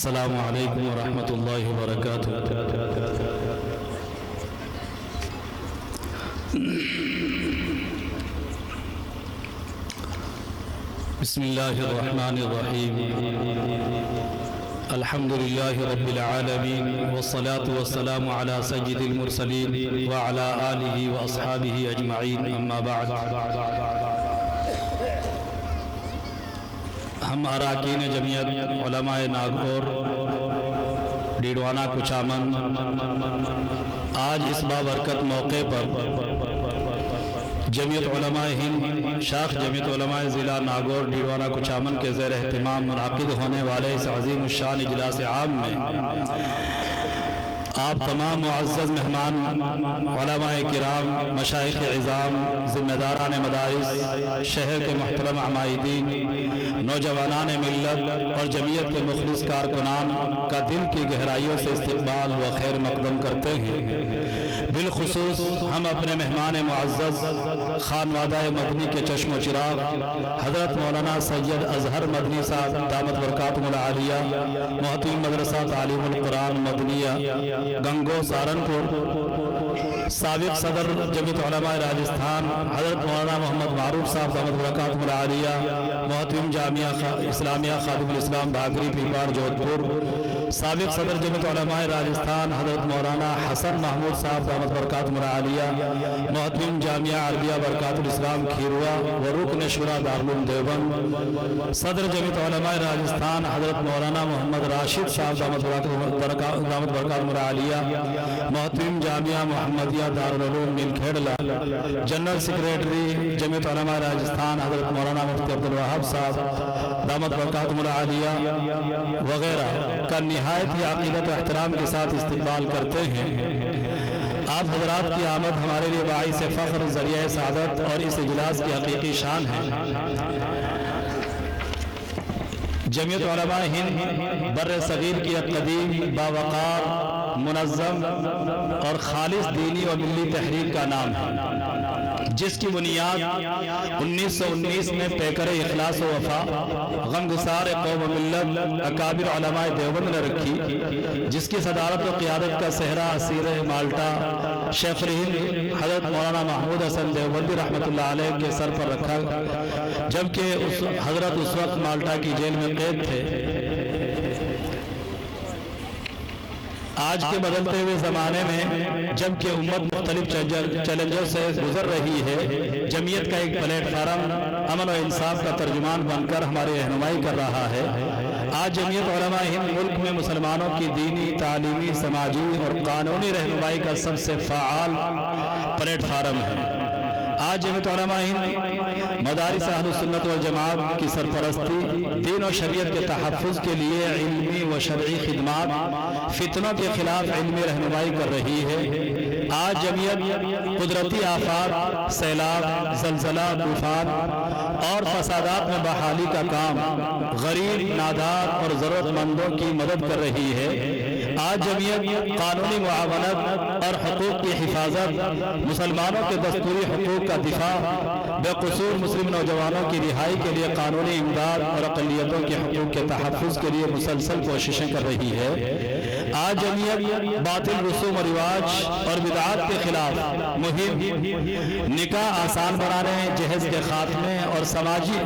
السلام علیکم ورحمۃ اللہ وبرکاتہ۔ بسم اللہ الرحمن الرحیم۔ الحمد للہ رب العالمین والصلاة والسلام علی سید المرسلین وعلی آلہ واصحابہ اجمعین، اما بعد۔ ہم اراکین جمعیت علماء ناگور ڈیڈوانا کچامن آج اس بابرکت موقع پر جمعیت علماء ہند شاخ جمعیت علماء ضلع ناگور ڈیڈوانا کچامن کے زیر اہتمام منعقد ہونے والے اس عظیم الشان اجلاس عام میں آپ تمام معزز مہمان، علماء کرام، مشائخ عظام، ذمہ داران مدارس، شہر کے محترم عمائدین، نوجوانان ملت اور جمعیت کے مخلص کارکنان کا دل کی گہرائیوں سے استقبال و خیر مقدم کرتے ہیں۔ بالخصوص ہم اپنے مہمان معزز خانوادہ مدنی کے چشم و چراغ حضرت مولانا سید اظہر مدنی صاحب دامت برکاتہم العالیہ، محتمم مدرسہ تعلیم القرآن مدنیہ گنگو سہارنپور، سابق صدر جمعیت علماء راجستھان حضرت مولانا محمد معروف صاحب دامت برکاتہم العالیہ، محتمم جامعہ اسلامیہ خادم الاسلام بھاگری پیپار جودھپور، سابق صدر جمعیت علماء راجستھان حضرت مولانا حسن محمود صاحب دامت برکاتہم العالیہ، محتمم جامعہ عربیہ برکات الاسلام کھیروا و رکن شورا دارالعلوم دیوبند، صدر جمعیت علماء راجستھان حضرت مولانا محمد راشد صاحب دامت برکاتہم العالیہ، محتمم جامعہ محمدیہ دارالعلوم نیلکھیڑلا، جنرل سیکریٹری جمعیت علماء راجستھان حضرت مولانا مفتی عبدالوہاب صاحب دامت برکاتہم العالیہ وغیرہ کا نہایت ہی عقیدت و احترام کے ساتھ استقبال کرتے ہیں۔ آپ حضرات کی آمد ہمارے لیے باعث فخر، ذریعہ سعادت اور اس اجلاس کی حقیقی شان ہے۔ جمعیت علماء ہند بر صغیر کی ایک قدیم، باوقار، منظم اور خالص دینی و ملی تحریک کا نام ہے، جس کی بنیاد 1919 میں پیکر اخلاص و وفا غمگسار قوم و ملت اکابر علماء دیوبند نے رکھی، جس کی صدارت و قیادت کا صحرا اسیر مالٹا شیخ الہند حضرت مولانا محمود حسن دیوبندی رحمۃ اللہ علیہ کے سر پر رکھا، جبکہ حضرت اس وقت مالٹا کی جیل میں قید تھے۔ آج کے بدلتے ہوئے زمانے میں جبکہ امت مختلف چیلنجوں سے گزر رہی ہے، جمعیت کا ایک پلیٹ فارم امن و انصاف کا ترجمان بن کر ہماری رہنمائی کر رہا ہے۔ آج جمعیت علماء ہند ملک میں مسلمانوں کی دینی، تعلیمی، سماجی اور قانونی رہنمائی کا سب سے فعال پلیٹ فارم ہے۔ آج جمعیت علماء ہند مدارس اہل السنت والجماعت کی سرپرستی، دین و شریعت کے تحفظ کے لیے علمی و شرعی خدمات، فتنوں کے خلاف علمی رہنمائی کر رہی ہے۔ آج جمعیت قدرتی آفات، سیلاب، زلزلہ، طوفان اور فسادات میں بحالی کا کام، غریب، نادار اور ضرورت مندوں کی مدد کر رہی ہے۔ آج جمعیت قانونی معاونت اور حقوق کی حفاظت، مسلمانوں کے دستوری حقوق کا دفاع، بے قصور مسلم نوجوانوں کی رہائی کے لیے قانونی امداد اور اقلیتوں کے حقوق کے تحفظ کے لیے مسلسل کوششیں کر رہی ہے۔ آج جمعیت باطل رسوم و رواج اور بدعات کے خلاف مہم، نکاح آسان بنانے، جہیز کے خاتمے اور سماجی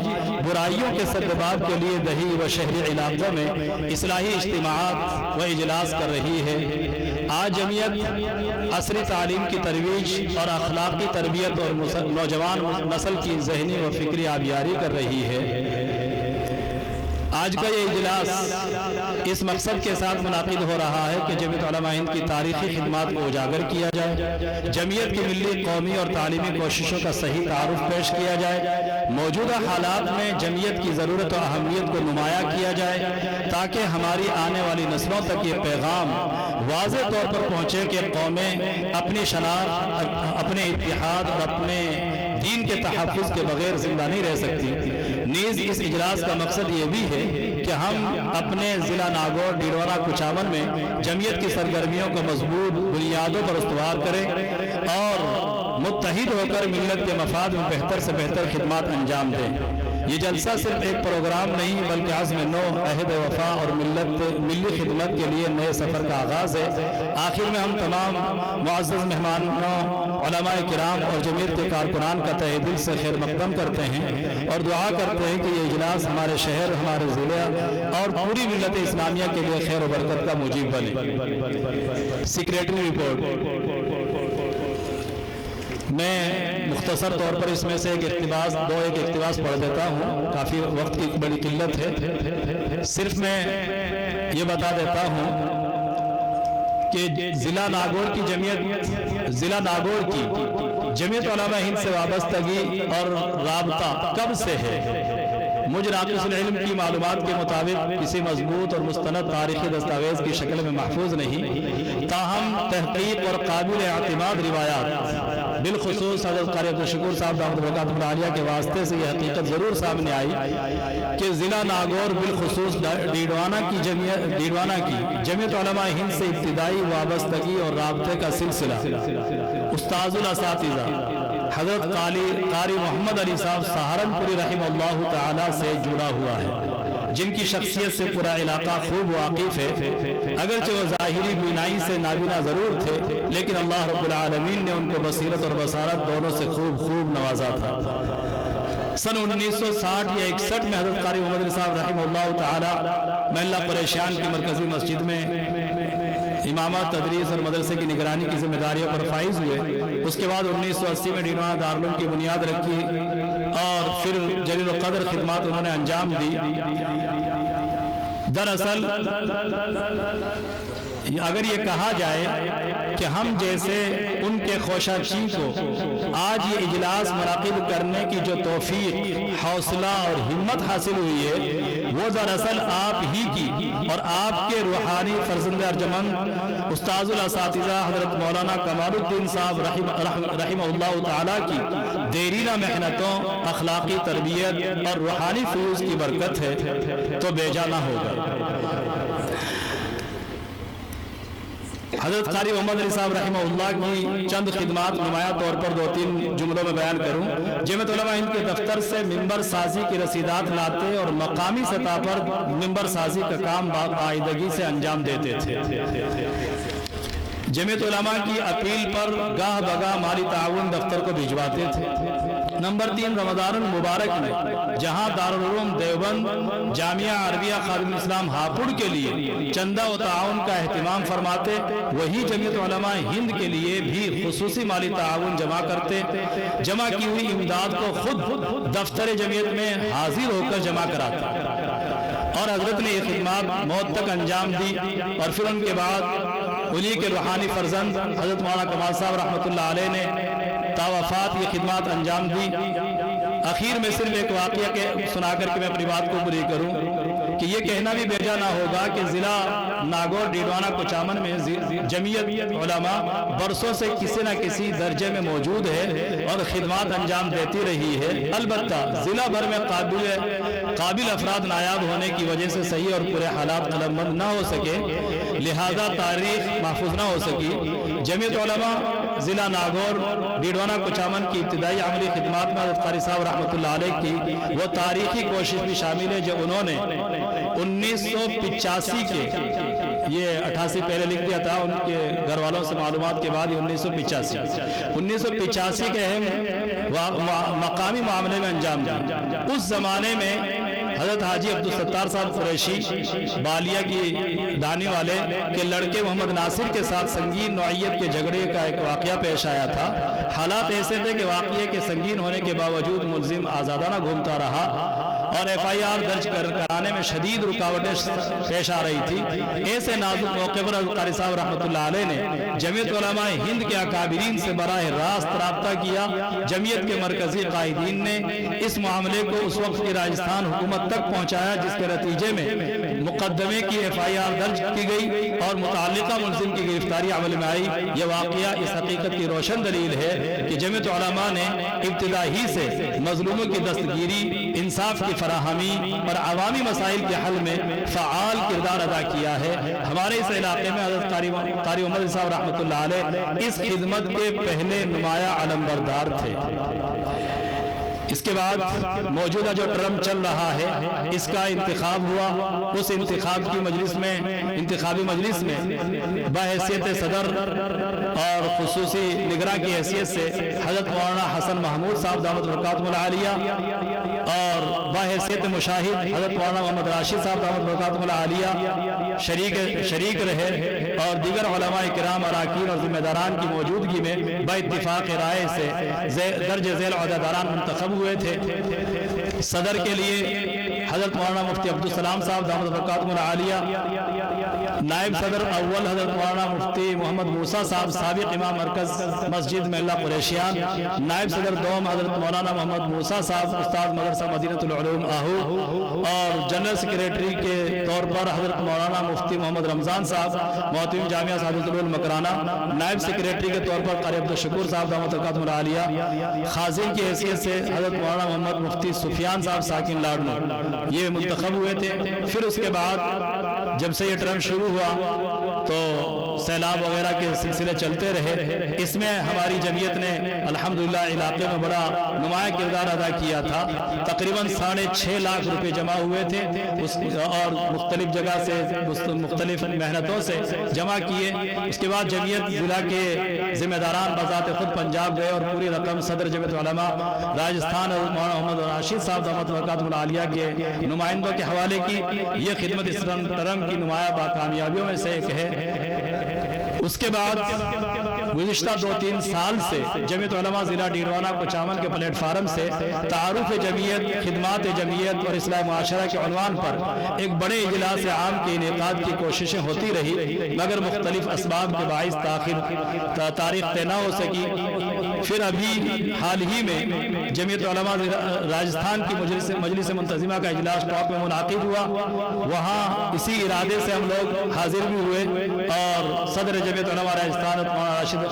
برائیوں کے سرباب کے لیے دیہی و شہری علاقوں میں اصلاحی اجتماعات و اجلاس کر رہی ہے۔ آج جمعیت عصری تعلیم کی ترویج اور اخلاقی تربیت اور نوجوان نسل کی ذہنی و فکری آبیاری کر رہی ہے۔ آج کا یہ اجلاس اس مقصد کے ساتھ منعقد ہو رہا ہے کہ جمعیت علماء ہند کی تاریخی خدمات کو اجاگر کیا جائے، جمعیت کی ملی، قومی اور تعلیمی کوششوں کا صحیح تعارف پیش کیا جائے، موجودہ حالات میں جمعیت کی ضرورت و اہمیت کو نمایاں کیا جائے، تاکہ ہماری آنے والی نسلوں تک یہ پیغام واضح طور پر پہنچے کہ قومیں اپنی شناخت، اپنے اتحاد اور اپنے دین کے تحفظ کے بغیر زندہ نہیں رہ سکتی۔ نیز اس اجلاس کا مقصد یہ بھی ہے کہ ہم اپنے ضلع ناگور ڈیڈوانا کچامن میں جمعیت کی سرگرمیوں کو مضبوط بنیادوں پر استوار کریں اور متحد ہو کر ملت کے مفاد میں بہتر سے بہتر خدمات انجام دیں۔ یہ جلسہ صرف ایک پروگرام نہیں بلکہ عزم نو، عہد وفا اور ملی خدمت کے لیے نئے سفر کا آغاز ہے۔ آخر میں ہم تمام معزز مہمانوں، علماء کرام اور جمعیت کے کارکنان کا تہہ دل سے خیر مقدم کرتے ہیں اور دعا کرتے ہیں کہ یہ اجلاس ہمارے شہر، ہمارے ضلع اور پوری ملت اسلامیہ کے لیے خیر و برکت کا موجب بنے۔ سیکریٹری رپورٹ میں مختصر طور پر اس میں سے ایک اقتباس پڑھ دیتا ہوں، کافی وقت کی بڑی قلت ہے۔ صرف میں یہ بتا دیتا ہوں کہ ضلع ناگور کی جمعیت علماء ہند سے وابستگی اور رابطہ کب سے ہے؟ مجھ ناقص العلم کی معلومات کے مطابق کسی مضبوط اور مستند تاریخی دستاویز کی شکل میں محفوظ نہیں، تاہم تحقیق اور قابل اعتماد روایات، بالخصوص حضرت قاری عبدالشکور صاحب دامت برکاتہ العالیہ کے واسطے سے یہ حقیقت ضرور سامنے آئی کہ ضلع ناگور بالخصوص ڈیڈوانا کی جمعیت علماء ہند سے ابتدائی وابستگی اور رابطے کا سلسلہ استاذ الاساتذہ حضرت قاری محمد علی صاحب سہارنپوری رحمہ اللہ تعالی سے جڑا ہوا ہے، جن کی شخصیت سے پورا علاقہ خوب واقف ہے۔ اگرچہ وہ ظاہری بینائی سے نابینا ضرور تھے، لیکن اللہ رب العالمین نے ان کو بصیرت اور بصارت دونوں سے خوب نوازا تھا۔ سن 1960 یا 61 میں حضرت قاری محمد علی صاحب رحمہ اللہ تعالی محلہ پریشان کی مرکزی مسجد میں امامت، تدریس اور مدرسے کی نگرانی کی ذمہ داریوں پر فائز ہوئے۔ اس کے بعد 1980 میں ڈیڈوانا دارالعلوم کی بنیاد رکھی اور پھر جلیل القدر خدمات انہوں نے انجام دی۔ دراصل اگر یہ کہا جائے کہ ہم جیسے ان کے خوشاشی کو آج یہ اجلاس منعقد کرنے کی جو توفیق، حوصلہ اور ہمت حاصل ہوئی ہے، وہ دراصل آپ ہی کی اور آپ کے روحانی فرزند ارجمند استاذ الاساتذہ حضرت مولانا کمال الدین صاحب رحمہ اللہ تعالیٰ کی دیرینہ محنتوں، اخلاقی تربیت اور روحانی فیوز کی برکت ہے، تو بے جا نہ ہوگا۔ حضرت قاری محمد علی صاحب رحمہ اللہ کی چند خدمات نمایاں طور پر 2-3 جملوں میں بیان کروں۔ جمعیت علماء ہند کے دفتر سے ممبر سازی کی رسیدات لاتے اور مقامی سطح پر ممبر سازی کا کام باقاعدگی سے انجام دیتے تھے۔ جمعیت علماء کی اپیل پر گاہ بگاہ مالی تعاون دفتر کو بھجواتے تھے۔ نمبر 3، رمضان المبارک میں جہاں دارالعلوم دیوبند، جامعہ عربیہ خادم الاسلام ہاپوڑ کے لیے چندہ و تعاون کا اہتمام فرماتے، وہی جمعیت علماء ہند کے لیے بھی خصوصی مالی تعاون جمع کرتے۔ جمع کی ہوئی امداد کو خود دفتر جمعیت میں حاضر ہو کر جمع کراتے اور حضرت نے یہ خدمات موت تک انجام دی۔ اور پھر ان کے بعد انہی کے روحانی فرزند حضرت مولانا کمال صاحب رحمۃ اللہ علیہ نے تا وفات یہ خدمات انجام دی۔ اخیر میں صرف ایک واقعہ سنا کر کے میں اپنی بات کو پوری کروں کہ یہ کہنا بھی بیجا نہ ہوگا کہ ضلع ناگور ڈیڈوانا کوچامن میں جمعیت علماء برسوں سے کسی نہ کسی درجے میں موجود ہے اور خدمات انجام دیتی رہی ہے۔ البتہ ضلع بھر میں قابل افراد نایاب ہونے کی وجہ سے صحیح اور پورے حالات قلمبند نہ ہو سکے، لہذا تاریخ محفوظ نہ ہو سکی۔ جمعیت علماء ضلع ناگور ڈیڈوانا کوچامن کی ابتدائی عملی خدمات میں حضرت قاری صاحب رحمۃ اللہ علیہ کی وہ تاریخی کوشش بھی شامل ہے جو انہوں نے 1985 کے، یہ 88 پہلے لکھ دیا تھا ان کے گھر والوں سے معلومات کے بعد، 1985 کے اہم مقامی معاملے میں انجام دیا۔ اس زمانے میں حضرت حاجی عبدالستار صاحب قریشی بالیہ کی دانی والے کے لڑکے محمد ناصر کے ساتھ سنگین نوعیت کے جھگڑے کا ایک واقعہ پیش آیا تھا۔ حالات ایسے تھے کہ واقعے کے سنگین ہونے کے باوجود ملزم آزادانہ گھومتا رہا اور FIR درج کرانے میں شدید رکاوٹیں پیش آ رہی تھی۔ ایسے نازک موقع پر حضرت قاری صاحب رحمۃ اللہ علیہ نے جمعیت علماء ہند کے اکابرین سے براہ راست رابطہ کیا۔ جمعیت کے مرکزی قائدین نے اس معاملے کو اس وقت کی راجستھان حکومت تک پہنچایا، جس کے نتیجے میں مقدمے کی FIR درج کی گئی اور متعلقہ ملزم کی گرفتاری عمل میں آئی۔ یہ واقعہ اس حقیقت کی روشن دلیل ہے کہ جمعیت علماء نے ابتدا ہی سے مظلوموں کی دستگیری، انصاف کی فراہمی اور عوامی مسائل کے حل میں فعال کردار ادا کیا ہے۔ ہمارے اس علاقے میں حضرت قاری محمد صاحب رحمۃ اللہ علیہ اس خدمت کے پہلے نمایاں علمبردار تھے۔ اس کے بعد موجودہ جو ٹرم چل رہا ہے اس کا انتخاب ہوا. اس انتخاب کی مجلس میں انتخابی مجلس میں بحیثیت صدر اور خصوصی نگراں کی حیثیت سے حضرت مولانا حسن محمود صاحب دامت برکاتہ العالیہ اور بحیثیت مشاہد حضرت مولانا محمد راشد صاحب دامت برکاتہ العالیہ شریک رہے اور دیگر علماء کرام اراکین اور ذمہ داران کی موجودگی میں باتفاق رائے سے درج ذیل عہدیداران منتخب ہوئے تھے. صدر کے لیے حضرت مولانا مفتی عبدالسلام صاحب دامت برکاتہ العالیہ، نائب صدر اول حضرت مولانا مفتی محمد موسیٰ صاحب سابق امام مرکز مسجد محلہ قریشیان، نائب صدر دوم حضرت مولانا محمد موسیٰ صاحب استاد مدرسہ مدینۃ العلوم آہو، اور جنرل سیکریٹری کے طور پر حضرت مولانا مفتی محمد رمضان صاحب محتمم جامعہ سعادت العلوم مکرانہ، نائب سیکریٹری کے طور پر قاری عبدالشکور صاحب دامت برکاتہ العالیہ، خازن کی حیثیت سے حضرت مولانا محمد مفتی سفیان صاحب ساکن لاڈنو، یہ منتخب ہوئے تھے. پھر اس کے بعد جب سے یہ ٹرم شروع ہوا تو سیلاب وغیرہ کے سلسلے چلتے رہے. اس میں ہماری جمعیت نے الحمدللہ علاقے میں بڑا نمایاں کردار ادا کیا تھا. تقریباً 6.5 لاکھ روپے جمع ہوئے تھے اور مختلف جگہ سے مختلف محنتوں سے جمع کیے. اس کے بعد جمعیت ضلع کے ذمہ داران بذات خود پنجاب گئے اور پوری رقم صدر جمعیت علماء راجستھان اور مولانا محمد راشد صاحب دامت برکاتہ العالیہ کے نمائندوں کے حوالے کی. یہ خدمت اس ٹرم کی نمایاں کامیابیوں میں سے ایک ہے. اس کے بعد گزشتہ 2-3 سال سے جمعیت علماء ضلع ڈیروانہ کوچامن کے پلیٹ فارم سے تعارف جمعیت، خدمات جمعیت اور اصلاح معاشرہ کے عنوان پر ایک بڑے اجلاس عام کے انعقاد کی کوششیں ہوتی رہی، مگر مختلف اسباب کے باعث تاریخ طے نہ ہو سکی. پھر ابھی حال ہی میں جمعیت علماء راجستھان کی مجلس منتظمہ کا اجلاس ٹاپ میں منعقد ہوا. وہاں اسی ارادے سے ہم لوگ حاضر بھی ہوئے اور صدر جمعیت علماء راجستھان مولانا راشد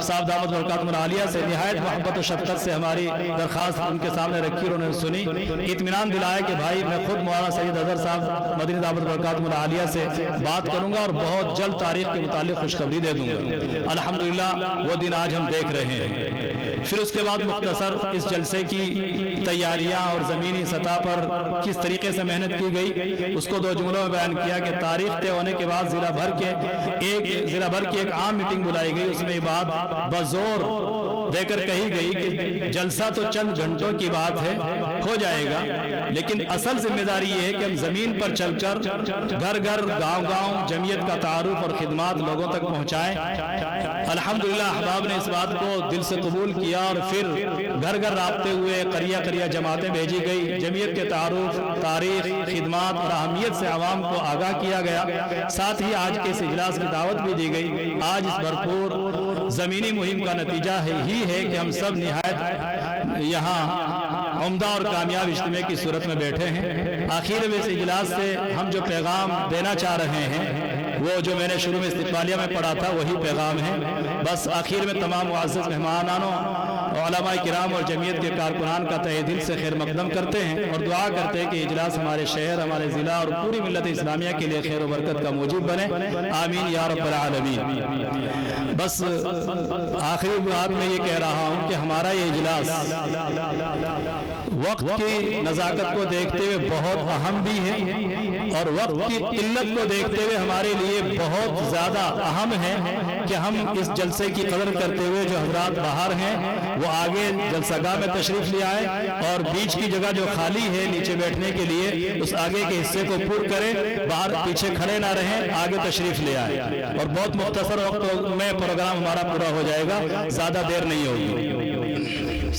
صاحب دامت برکاتہ العالیہ سے نہایت محبت و شفقت سے ہماری درخواست ان کے سامنے رکھی اور انہوں نے سنی. اطمینان دلایا کہ بھائی میں خود مولانا سید اظہر صاحب مدنی دعوت برکاتہ العالیہ سے بات کروں گا اور بہت جلد تاریخ کے متعلق خوشخبری دے دوں گا. الحمدللہ وہ دن آج ہم دیکھ رہے ہیں. پھر اس کے بعد مختصر اس جلسے کی تیاریاں اور زمینی سطح پر کس طریقے سے محنت کی گئی اس کو 2 جملوں میں بیان کیا کہ تاریخ طے ہونے کے بعد ضلع بھر کی ایک عام میٹنگ بلائی گئی. اس میں بات بزور دے کر کہی گئی کہ جلسہ تو چند گھنٹوں کی بات ہے، ہو جائے گا، لیکن اصل ذمہ داری یہ ہے کہ ہم زمین پر چل کر گھر گھر گاؤں جمعیت کا تعارف اور خدمات لوگوں تک پہنچائیں. الحمدللہ احباب نے اس بات کو دل سے قبول کیا اور پھر گھر گھر رابطے ہوئے، قریہ جماعتیں بھیجی گئی. جمعیت کے تعارف، تاریخ، خدمات اور اہمیت سے عوام کو آگاہ کیا گیا. ساتھ ہی آج کے اس اجلاس کی دعوت بھی دی گئی. آج اس بھرپور زمینی مہم کا نتیجہ ہی ہے کہ ہم سب نہایت یہاں عمدہ اور کامیاب اجتماع کی صورت میں بیٹھے ہیں. آخر میں اس اجلاس سے ہم جو پیغام دینا چاہ رہے ہیں وہ جو میں نے شروع میں استقبالیہ میں پڑھا تھا وہی پیغام ہے. بس آخر میں تمام معزز مہمانانوں، علماء کرام اور جمعیت کے کارکنان کا تہہ دل سے خیر مقدم کرتے ہیں اور دعا کرتے ہیں کہ اجلاس ہمارے شہر، ہمارے ضلع اور پوری ملت اسلامیہ کے لیے خیر و برکت کا موجب بنے. آمین یا رب العالمین. بس آخری بات میں یہ کہہ رہا ہوں کہ ہمارا یہ اجلاس وقت کی نزاکت کو دیکھتے ہوئے بہت اہم بھی ہے اور وقت کی قلت کو دیکھتے ہوئے ہمارے لیے بہت زیادہ اہم ہے کہ ہم اس جلسے کی قدر کرتے ہوئے جو حضرات باہر ہیں وہ آگے جلسہ گاہ میں تشریف لے آئے اور بیچ کی جگہ جو خالی ہے نیچے بیٹھنے کے لیے اس آگے کے حصے کو پر کریں، باہر پیچھے کھڑے نہ رہیں، آگے تشریف لے آئے. اور بہت مختصر وقت میں پروگرام ہمارا پورا ہو جائے گا، زیادہ دیر نہیں ہوگی.